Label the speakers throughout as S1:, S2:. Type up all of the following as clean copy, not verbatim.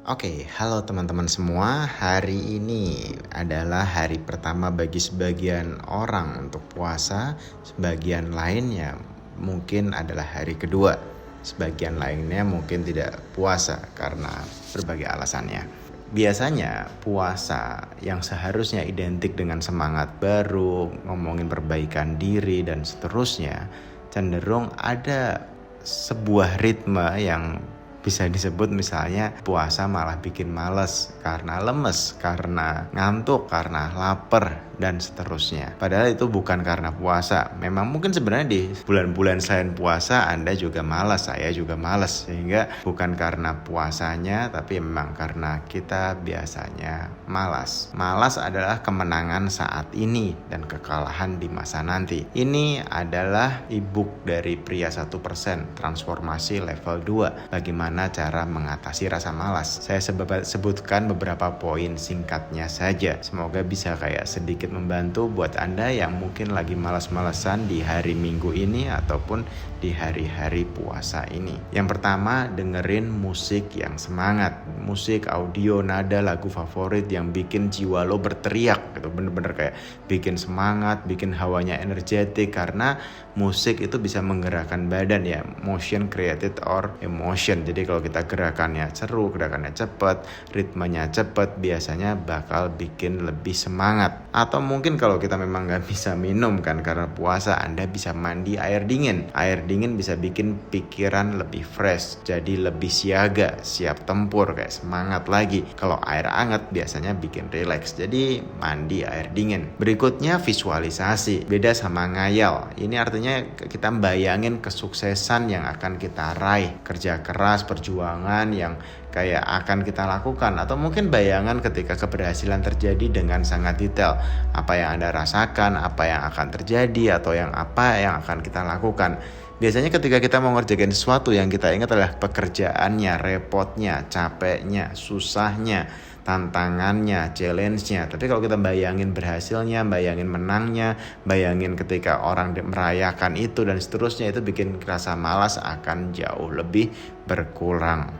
S1: Oke, halo teman-teman semua. Hari ini adalah hari pertama bagi sebagian orang untuk puasa, sebagian lainnya mungkin adalah hari kedua. Sebagian lainnya mungkin tidak puasa karena berbagai alasannya. Biasanya puasa yang seharusnya identik dengan semangat baru, ngomongin perbaikan diri dan seterusnya, cenderung ada sebuah ritme yang bisa disebut misalnya puasa malah bikin males karena lemes, karena ngantuk, karena lapar, dan seterusnya. Padahal itu bukan karena puasa. Memang mungkin sebenarnya di bulan-bulan selain puasa Anda juga malas, saya juga malas. Sehingga bukan karena puasanya, tapi memang karena kita biasanya malas. Malas adalah kemenangan saat ini dan kekalahan di masa nanti. Ini adalah e-book dari Pria 1%, Transformasi Level 2. Bagaimana cara mengatasi rasa malas. Saya sebutkan beberapa poin singkatnya saja. Semoga bisa kayak sedikit membantu buat Anda yang mungkin lagi malas-malesan di hari Minggu ini ataupun di hari-hari puasa ini. Yang pertama, dengerin musik yang semangat. Musik, audio, nada, lagu favorit yang bikin jiwa lo berteriak gitu. Bener-bener kayak bikin semangat, bikin hawanya energetik. Karena musik itu bisa menggerakkan badan ya. Motion created or emotion. Jadi kalau kita gerakannya seru, gerakannya cepat, ritmenya cepat, biasanya bakal bikin lebih semangat. Atau mungkin kalau kita memang gak bisa minum kan karena puasa, Anda bisa mandi air dingin. Air dingin bisa bikin pikiran lebih fresh, jadi lebih siaga, siap tempur, kayak semangat lagi. Kalau air hangat biasanya bikin relax, jadi mandi air dingin. Berikutnya visualisasi, beda sama ngayal. Ini artinya kita bayangin kesuksesan yang akan kita raih, kerja keras, perjuangan yang kayak akan kita lakukan, atau mungkin bayangan ketika keberhasilan terjadi dengan sangat detail. Apa yang Anda rasakan, apa yang akan terjadi, atau apa yang akan kita lakukan. Biasanya ketika kita mau ngerjain sesuatu, yang kita ingat adalah pekerjaannya, repotnya, capeknya, susahnya, tantangannya, challenge-nya. Tapi kalau kita bayangin berhasilnya, bayangin menangnya, bayangin ketika orang merayakan itu dan seterusnya, itu bikin rasa malas akan jauh lebih berkurang.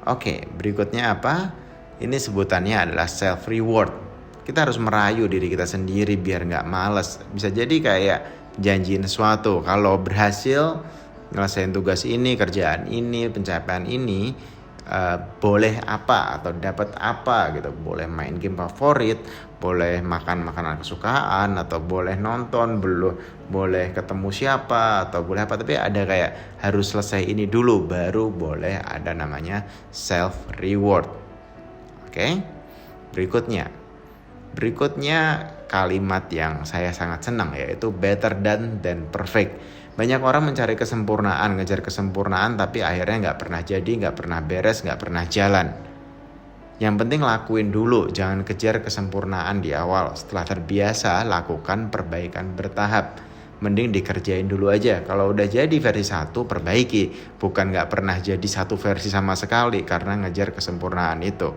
S1: Oke, berikutnya apa? Ini sebutannya adalah self reward. Kita harus merayu diri kita sendiri biar gak malas. Bisa jadi kayak janjiin sesuatu. Kalau berhasil ngelesain tugas ini, kerjaan ini, pencapaian ini, boleh apa atau dapat apa gitu. Boleh main game favorit, boleh makan makanan kesukaan, atau boleh nonton, boleh ketemu siapa, atau boleh apa. Tapi ada kayak harus selesai ini dulu baru boleh ada namanya self reward. Oke? Berikutnya kalimat yang saya sangat senang, yaitu better than perfect. Banyak orang mencari kesempurnaan, ngejar kesempurnaan, tapi akhirnya gak pernah jadi, gak pernah beres, gak pernah jalan. Yang penting lakuin dulu, jangan kejar kesempurnaan di awal. Setelah terbiasa, lakukan perbaikan bertahap. Mending dikerjain dulu aja. Kalau udah jadi versi 1, perbaiki. Bukan gak pernah jadi satu versi sama sekali karena ngejar kesempurnaan itu.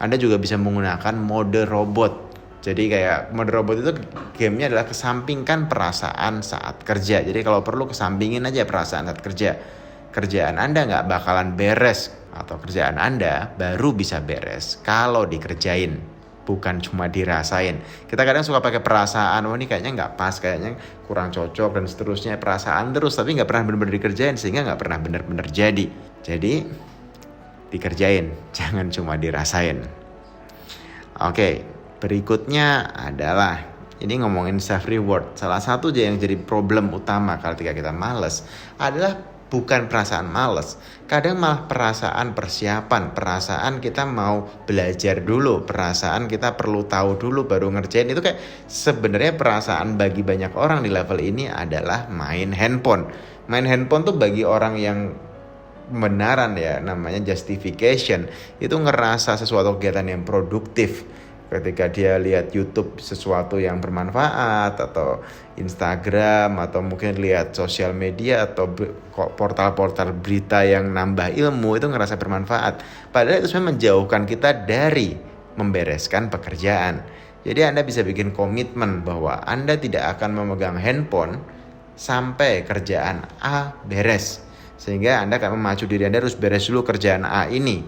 S1: Anda juga bisa menggunakan mode robot. Jadi kayak mode robot itu gamenya adalah kesampingkan perasaan saat kerja. Jadi kalau perlu kesampingin aja perasaan saat kerja. Kerjaan Anda gak bakalan beres, atau kerjaan Anda baru bisa beres kalau dikerjain, bukan cuma dirasain. Kita kadang suka pakai perasaan, ini kayaknya gak pas, kayaknya kurang cocok dan seterusnya, perasaan terus, tapi gak pernah benar-benar dikerjain, sehingga gak pernah benar-benar jadi. Jadi dikerjain, jangan cuma dirasain. Oke. Berikutnya adalah ini ngomongin self reward. Salah satu yang jadi problem utama ketika kita malas adalah bukan perasaan malas. Kadang malah perasaan persiapan, perasaan kita mau belajar dulu, perasaan kita perlu tahu dulu baru ngerjain. Itu kayak sebenarnya perasaan bagi banyak orang di level ini adalah main handphone. Main handphone tuh bagi orang yang benaran ya, namanya justification, itu ngerasa sesuatu kegiatan yang produktif. Ketika dia lihat YouTube sesuatu yang bermanfaat, atau Instagram, atau mungkin lihat sosial media atau portal-portal berita yang nambah ilmu, itu ngerasa bermanfaat. Padahal itu sebenarnya menjauhkan kita dari membereskan pekerjaan. Jadi Anda bisa bikin komitmen bahwa Anda tidak akan memegang handphone sampai kerjaan A beres. Sehingga Anda akan memacu diri Anda harus beres dulu kerjaan A ini.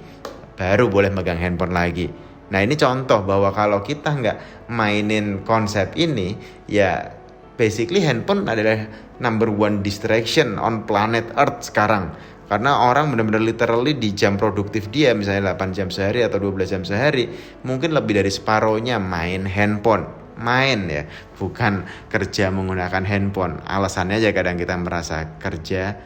S1: baru boleh megang handphone lagi. Nah ini contoh bahwa kalau kita nggak mainin konsep ini, ya basically handphone adalah number one distraction on planet Earth sekarang. Karena orang benar-benar literally di jam produktif dia, misalnya 8 jam sehari atau 12 jam sehari, mungkin lebih dari separohnya main handphone. Main ya, bukan kerja menggunakan handphone. Alasannya aja kadang kita merasa kerja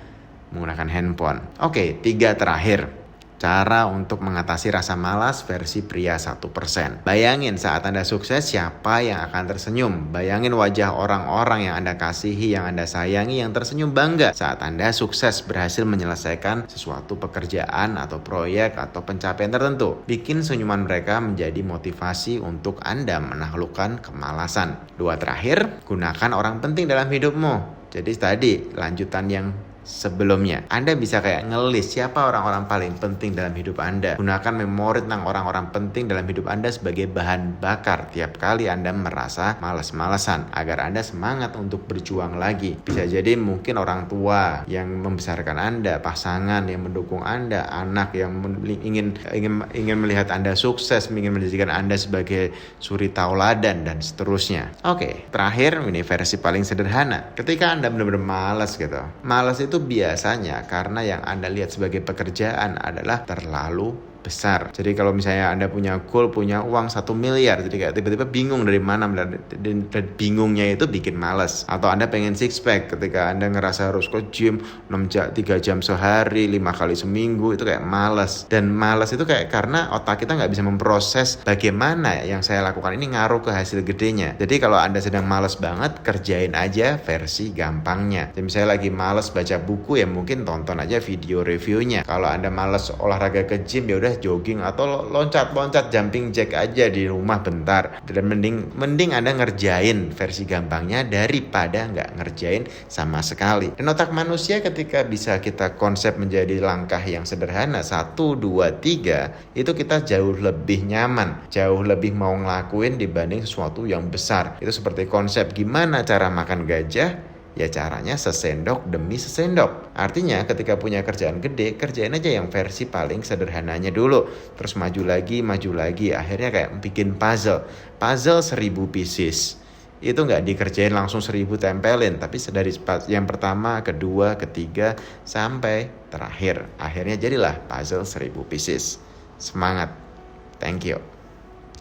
S1: menggunakan handphone. Oke, 3 terakhir. Cara untuk mengatasi rasa malas versi pria 1%. Bayangin saat Anda sukses, siapa yang akan tersenyum? Bayangin wajah orang-orang yang Anda kasihi, yang Anda sayangi, yang tersenyum bangga saat Anda sukses berhasil menyelesaikan sesuatu pekerjaan atau proyek atau pencapaian tertentu. Bikin senyuman mereka menjadi motivasi untuk Anda menaklukkan kemalasan. 2 terakhir, gunakan orang penting dalam hidupmu. Jadi tadi lanjutan yang sebelumnya, Anda bisa kayak ngelis siapa orang-orang paling penting dalam hidup Anda. Gunakan memori tentang orang-orang penting dalam hidup Anda sebagai bahan bakar tiap kali Anda merasa malas-malasan, agar Anda semangat untuk berjuang lagi. Bisa jadi mungkin orang tua yang membesarkan Anda, pasangan yang mendukung Anda, anak yang ingin melihat Anda sukses, ingin menjadikan Anda sebagai suri tauladan, dan seterusnya. Oke, terakhir ini versi paling sederhana. Ketika Anda benar-benar malas gitu. Malas itu biasanya karena yang Anda lihat sebagai pekerjaan adalah terlalu besar. Jadi kalau misalnya Anda punya goal, punya uang 1 miliar, jadi kayak tiba-tiba bingung dari mana, dan bingungnya itu bikin malas. Atau Anda pengen six pack, ketika Anda ngerasa harus ke gym 3 jam sehari, 5 kali seminggu, itu kayak malas. Dan malas itu kayak karena otak kita nggak bisa memproses bagaimana yang saya lakukan ini ngaruh ke hasil gedenya. Jadi kalau Anda sedang malas banget, kerjain aja versi gampangnya. Jadi misalnya lagi malas baca buku, ya mungkin tonton aja video reviewnya. Kalau Anda malas olahraga ke gym, ya udah jogging atau loncat-loncat jumping jack aja di rumah bentar. Dan mending Anda ngerjain versi gampangnya daripada nggak ngerjain sama sekali. Dan otak manusia ketika bisa kita konsep menjadi langkah yang sederhana 1, 2, 3, itu kita jauh lebih nyaman, jauh lebih mau ngelakuin dibanding sesuatu yang besar. Itu seperti konsep gimana cara makan gajah. Ya caranya sesendok demi sesendok. Artinya ketika punya kerjaan gede, kerjain aja yang versi paling sederhananya dulu. Terus maju lagi. Akhirnya kayak bikin puzzle 1000 pieces. Itu gak dikerjain langsung 1000 tempelin, tapi dari yang pertama, kedua, ketiga, sampai terakhir. Akhirnya jadilah puzzle 1000 pieces. Semangat. Thank you.